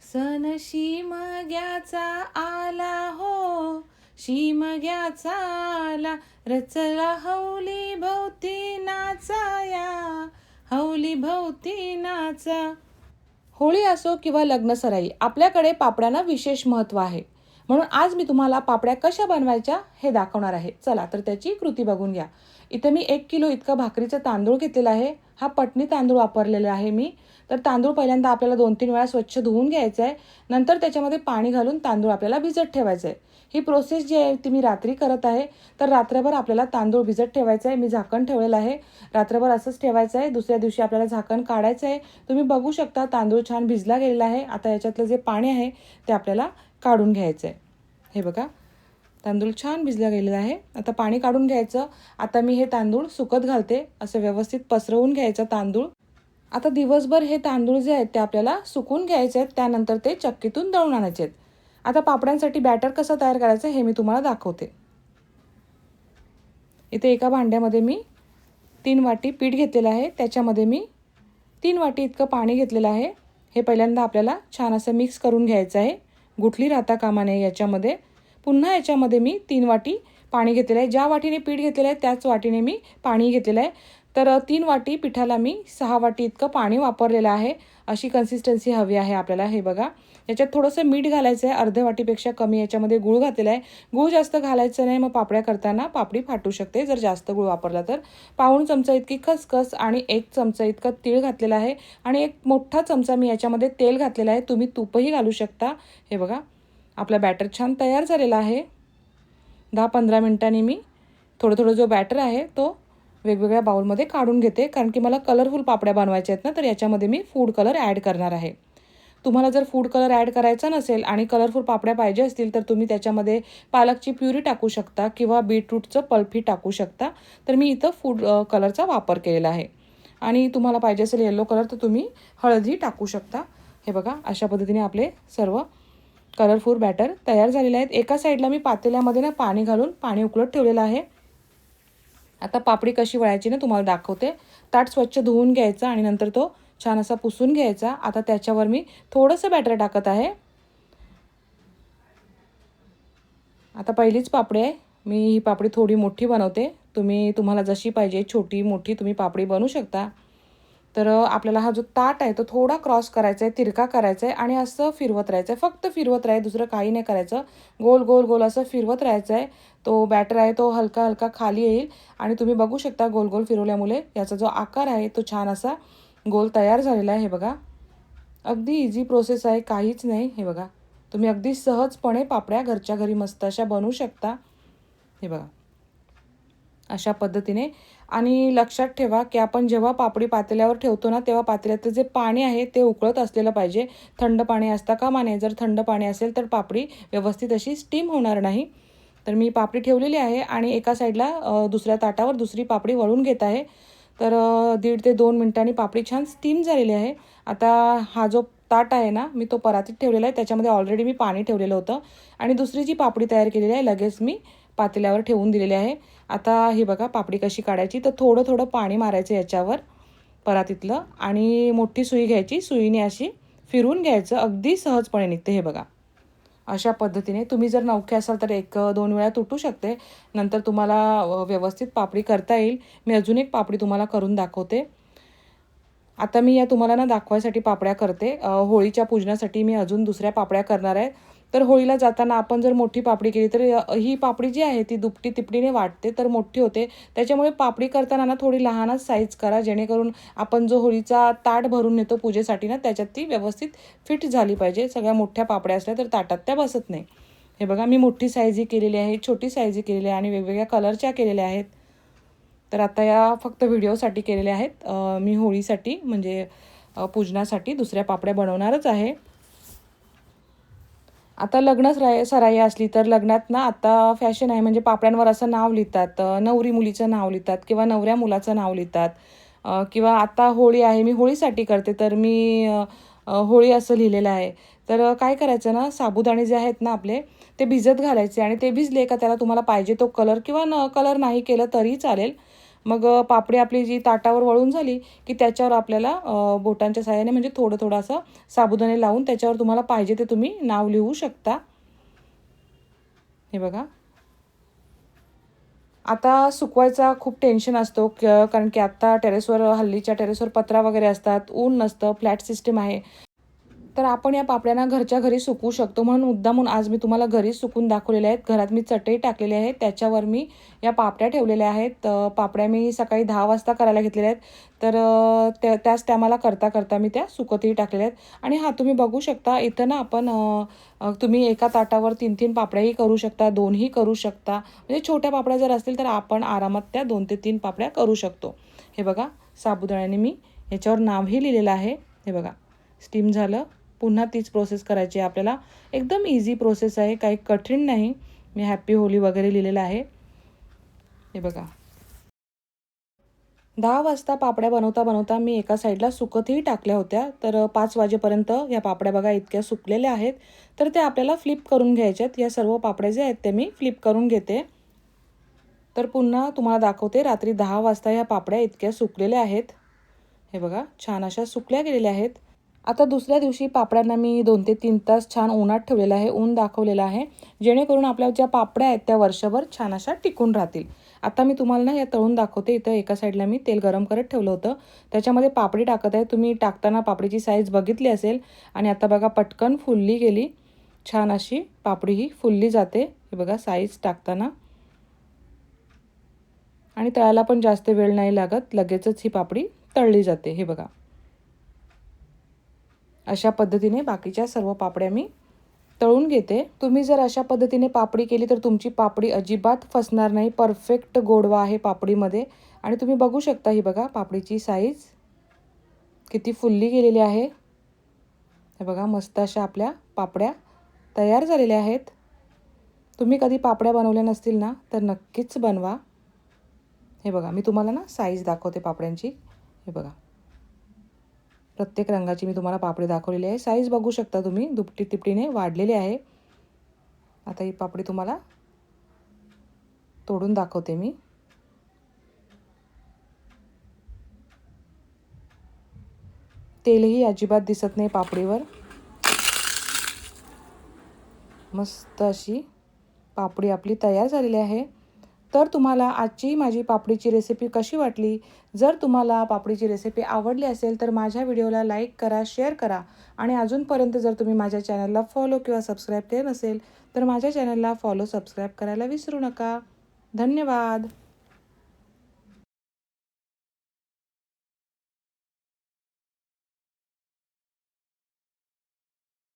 सण शिमग्याचा आला हो, शिमग्याचा आला, रचला हौली भोवती नाचाया, हौली भोवती नाचा. होळी असो किंवा लग्नसराई, आपल्याकडे पापड्यांना विशेष महत्त्व आहे. म्हणून आज मी तुम्हाला पापड्या कशा बनवायच्या हे दाखवणार आहे. चला तर त्याची कृती बघून घ्या. इथे मी 1 किलो इतका भाकरीचा तांदूळ घेतलेला आहे. हा पटणी तांदूळ वापरलेला आहे मी. तर तांदूळ पहिल्यांदा आपल्याला 2-3 वेळा स्वच्छ धुवून घ्यायचा आहे. नंतर त्याच्यामध्ये पाणी घालून तांदूळ आपल्याला भिजत ठेवायचं आहे. ही प्रोसेस जी आहे ती मी रात्री करत आहे. तर रात्रभर आपल्याला तांदूळ भिजत ठेवायचं आहे. मी झाकण ठेवलेलं आहे. रात्रभर असंच ठेवायचं आहे. दुसऱ्या दिवशी आपल्याला झाकण काढायचं आहे. तुम्ही बघू शकता तांदूळ छान भिजला गेलेला आहे. आता याच्यातलं जे पाणी आहे ते आपल्याला काढून घ्यायचं आहे. हे बघा, तांदूळ छान भिजला गेलेला आहे. आता पाणी काढून घ्यायचं. आता मी हे तांदूळ सुकत घालते. असं व्यवस्थित पसरवून घ्यायचं तांदूळ. आता दिवसभर हे तांदूळ जे आहेत ते आपल्याला सुकून घ्यायचे आहेत. त्यानंतर ते चक्कीतून दळून आणायचे आहेत. आता पापड्यांसाठी बॅटर कसं तयार करायचं हे मी तुम्हाला दाखवते. इथे एका भांड्यामध्ये मी 3 वाटी पीठ घेतलेलं आहे. त्याच्यामध्ये मी 3 वाटी इतकं पाणी घेतलेलं आहे. हे पहिल्यांदा आपल्याला छान असं मिक्स करून घ्यायचं आहे. गुठली राहता कामा नये याच्यामध्ये. पुन्हा याच्यामध्ये मी 3 वाटी पाणी घेतलेलं आहे. ज्या वाटीने पीठ घेतलेलं आहे त्याच वाटीने मी पाणी घेतलेलं आहे. तर 3 वाटी पिठाला मी 6 वाटी इतकं पाणी वापरलेलं आहे. अशी कन्सिस्टन्सी हवी आहे आपल्याला. हे बघा, याच्यात थोडंसं मीठ घालायचं आहे. अर्ध्या वाटीपेक्षा कमी याच्यामध्ये गूळ घातलेला आहे. गूळ जास्त घालायचं नाही, मग पापड्या करताना पापडी फाटू शकते जर जास्त गूळ वापरला तर. पाऊण चमचा इतकी खसखस आणि 1 चमचा इतकं तीळ घातलेला आहे आणि 1 मोठा चमचा मी याच्यामध्ये तेल घातलेलं आहे. तुम्ही तूपही घालू शकता. हे बघा, आपला बॅटर छान तयार झालेला आहे. 10-15 मिनिटांनी मी थोडं जो बॅटर आहे तो वेगवेगळ्या बाउलमध्ये काढून घेते, कारण की मला कलरफुल पापड्या बनवायच्या आहेत ना, तर याच्यामध्ये मी फूड कलर ॲड करणार आहे. तुम्हाला जर फूड कलर ॲड करायचा नसेल आणि कलरफुल पापड्या पाहिजे असतील तर तुम्ही त्याच्यामध्ये पालकची प्युरी टाकू शकता किंवा बीटरूटचं पल्पही टाकू शकता. तर मी इथं फूड कलरचा वापर केलेला आहे. आणि तुम्हाला पाहिजे असेल येलो कलर तर तुम्ही हळदही टाकू शकता. हे बघा, अशा पद्धतीने आपले सर्व कलरफुल बॅटर तयार झालेले आहेत. एका साईडला मी पातेल्यामध्ये ना पाणी घालून पाणी उकळत ठेवलेलं आहे. आता पापडी कशी वळायची ना तुम्हाला दाखवते. ताट स्वच्छ धुवून घ्यायचं आणि नंतर तो छान असा पुसून घ्यायचा. आता त्याच्यावर मी थोडंसं बॅटर टाकत आहे. आता पहिलीच पापडी आहे. मी ही पापडी थोडी मोठी बनवते. तुम्हाला जशी पाहिजे छोटी मोठी तुम्ही पापडी बनवू शकता. तर आपल्याला हा जो ताट आहे तो थोडा क्रॉस करायचा आहे, तिरका करायचा आहे आणि असं फिरवत राहायचं आहे. फक्त फिरवत राहायचं, दुसरं काही नाही करायचं. गोल गोल गोल असं फिरवत राहायचं आहे. तो बॅटर आहे तो हलका हलका खाली येईल आणि तुम्ही बघू शकता गोल गोल फिरवल्यामुळे याचा जो आकार आहे तो छान असा गोल तयार झालेला आहे. हे बघा, अगदी इझी प्रोसेस आहे, काहीच नाही. हे बघा, तुम्ही अगदी सहजपणे पापड्या घरच्या घरी मस्त अशा बनवू शकता. हे बघा, अशा पद्धतीने. आणि लक्षात ठेवा की आपण जेव्हा पापडी पातेल्यावर ठेवतो ना तेव्हा पातेल्याचं जे पाणी आहे ते उकळत असलेलं पाहिजे. थंड पाणी असता कामा नये. जर थंड पाणी असेल तर पापडी व्यवस्थित अशी स्टीम होणार नाही. तर मी पापडी ठेवलेली आहे आणि एका साईडला दुसऱ्या ताटावर दुसरी पापडी वळून घेत आहे. तर 1.5 ते 2 मिनिटांनी पापडी छान स्टीम झालेली आहे. आता हा जो ताट आहे ना मी तो परातीत ठेवलेला आहे. त्याच्यामध्ये ऑलरेडी मी पाणी ठेवलेलं होतं आणि दुसरी जी पापडी तयार केलेली आहे लगेच मी पातेल्यावर ठेवून दिलेली आहे. आता हे बघा, पापडी कशी काढायची. तर थोडं पाणी मारायचं याच्यावर परातीतलं आणि मोठी सुई घ्यायची. सुईने अशी फिरून घ्यायचं, अगदी सहजपणे निघते. हे बघा, अशा पद्धतीने. तुम्ही जर नवखे असाल तर 1-2 वेळा तुटू शकते. नंतर तुम्हाला व्यवस्थित पापडी करता येईल. मी अजून एक पापडी तुम्हाला करून दाखवते. आता मी या तुम्हाला ना दाखवायसाठी पापड्या करते. होळीच्या पूजनासाठी मी अजून दुसऱ्या पापड्या करणार आहे. तर होळीला जाताना आपण जर मोठी पापडी केली तर ही पापडी जी आहे ती दुपटी तिपटीने वाटते तर मोठी होते. त्याच्यामुळे पापडी करताना ना थोडी लहानच साईज करा, जेणेकरून आपण जो होळीचा ताट भरून नेतो पूजेसाठी ना त्याच्यात ती व्यवस्थित फिट झाली पाहिजे. सगळ्या मोठ्या पापड्या असल्या तर ताटात त्या बसत नाही. हे बघा, मी मोठी साईजही केलेली आहे, छोटी साईजही केलेली आहे आणि वेगवेगळ्या कलरच्या केलेल्या आहेत. तर आता या फक्त व्हिडिओसाठी केलेल्या आहेत. मी होळीसाठी म्हणजे पूजनासाठी दुसऱ्या पापड्या बनवणारच आहे. आता लग्न सराई असली तर लग्नात ना आता फॅशन आहे, म्हणजे पापड्यांवर असं नाव लिहितात. नवरी मुलीचं नाव लिहितात किंवा नवऱ्या मुलाचं नाव लिहितात. किंवा आता होळी आहे, मी होळीसाठी करते तर मी होळी असं लिहिलेलं आहे. तर काय करायचं ना, साबुदाणे जे आहेत ना आपले ते भिजत घालायचे आणि ते भिजले का त्याला तुम्हाला पाहिजे तो कलर किंवा कलर नाही केलं तरी चालेल. मग पापडी आपली जी ताटावर वळून झाली की त्याच्यावर आपल्याला बोटांच्या साहाय्याने म्हणजे थोडं थोडं असं साबुदाणे लावून त्याच्यावर तुम्हाला पाहिजे ते तुम्ही नाव लिहू शकता. हे बघा. आता सुकवायचा खूप टेन्शन असतो कारण की आता टेरेसवर हल्लीच्या टेरेसवर पत्रा वगैरे असतात, ऊन नसतं, फ्लॅट सिस्टीम आहे. तर आपण या पापड्यांना घरच्या घरी सुकवू शकतो म्हणून मुद्दामून आज मी तुम्हाला घरीच सुकून दाखवलेल्या आहेत. घरात मी चटई टाकलेली आहे, त्याच्यावर मी या पापड्या ठेवलेल्या आहेत. पापड्या मी सकाळी 10 वाजता करायला घेतलेल्या आहेत. तर त्याच टायमाला करता करता मी त्या सुकतही टाकलेल्या आहेत. आणि हां, तुम्ही बघू शकता इथं ना आपण तुम्ही एका ताटावर 3-3 पापड्याही करू शकता, 2ही करू शकता. म्हणजे छोट्या पापड्या जर असतील तर आपण आरामात त्या 2 ते 3 पापड्या करू शकतो. हे बघा, साबुदाण्याने मी याच्यावर नावही लिहिलेलं आहे. हे बघा, स्टीम झालं. पुन्हा तीच प्रोसेस करायची आहे आपल्याला. एकदम इझी प्रोसेस आहे, काही कठीण नाही. मी हॅपी होली वगैरे लिहिलेलं आहे. हे बघा. 10 वाजता पापड्या बनवता बनवता मी एका साईडला सुकतही टाकल्या होत्या. तर 5 वाजेपर्यंत या पापड्या बघा इतक्या सुकलेल्या आहेत. तर ते आपल्याला फ्लिप करून घ्यायच्यात. या सर्व पापड्या जे आहेत ते मी फ्लिप करून घेते. तर पुन्हा तुम्हाला दाखवते रात्री 10 वाजता ह्या पापड्या इतक्या सुकलेल्या आहेत. हे बघा, छान अशा सुकल्या गेलेल्या आहेत. आता दुसऱ्या दिवशी पापड्यांना मी 2 ते 3 तास छान उन्हात ठेवलेलं आहे, ऊन दाखवलेलं आहे, जेणेकरून आपल्या ज्या पापड्या आहेत त्या वर्षभर छान अशा टिकून राहतील. आता मी तुम्हाला ना या तळून दाखवते. इथं एका साईडला मी तेल गरम करत ठेवलं होतं, त्याच्यामध्ये पापडी टाकत आहे. तुम्ही टाकताना पापडीची साईज बघितली असेल आणि आता बघा पटकन फुलली गेली. छान अशी पापडी ही फुलली जाते. हे बघा साईज टाकताना. आणि तळायला पण जास्त वेळ नाही लागत, लगेचच ही पापडी तळली जाते. हे बघा, अशा पद्धतीने बाकीच्या सर्व पापड्या मी तळून घेते. तुम्ही जर अशा पद्धतीने पापडी केली तर तुमची पापडी अजिबात फसणार नाही. परफेक्ट गोडवा आहे पापडीमध्ये. आणि तुम्ही बघू शकता ही बघा पापडीची साईज किती फुलली गेलेली आहे. हे बघा, मस्त अशा आपल्या पापड्या तयार झालेल्या आहेत. तुम्ही कधी पापड्या बनवल्या नसतील ना तर नक्कीच बनवा. हे बघा, मी तुम्हाला ना साईज दाखवते पापड्यांची. हे बघा, प्रत्येक रंगाची मी तुम्हाला पापडी दाखवलेली आहे. साईज बघू शकता तुम्ही, दुपटी तिपटीने वाढलेली आहे. आता ही पापडी तुम्हाला तोडून दाखवते मी. तेलही अजिबात दिसत नाही पापडीवर. मस्त अशी पापडी आपली तयार झालेली आहे. तर तुम्हाला आजची माझी पापडीची रेसिपी कशी वाटली? जर तुम्हाला पापडीची रेसिपी आवडली असेल तर माझ्या व्हिडिओला लाईक करा, शेअर करा आणि अजूनपर्यंत जर तुम्ही माझ्या चॅनलला फॉलो किंवा सबस्क्राईब केलं नसेल तर माझ्या चॅनलला फॉलो सबस्क्राईब करायला विसरू नका. धन्यवाद.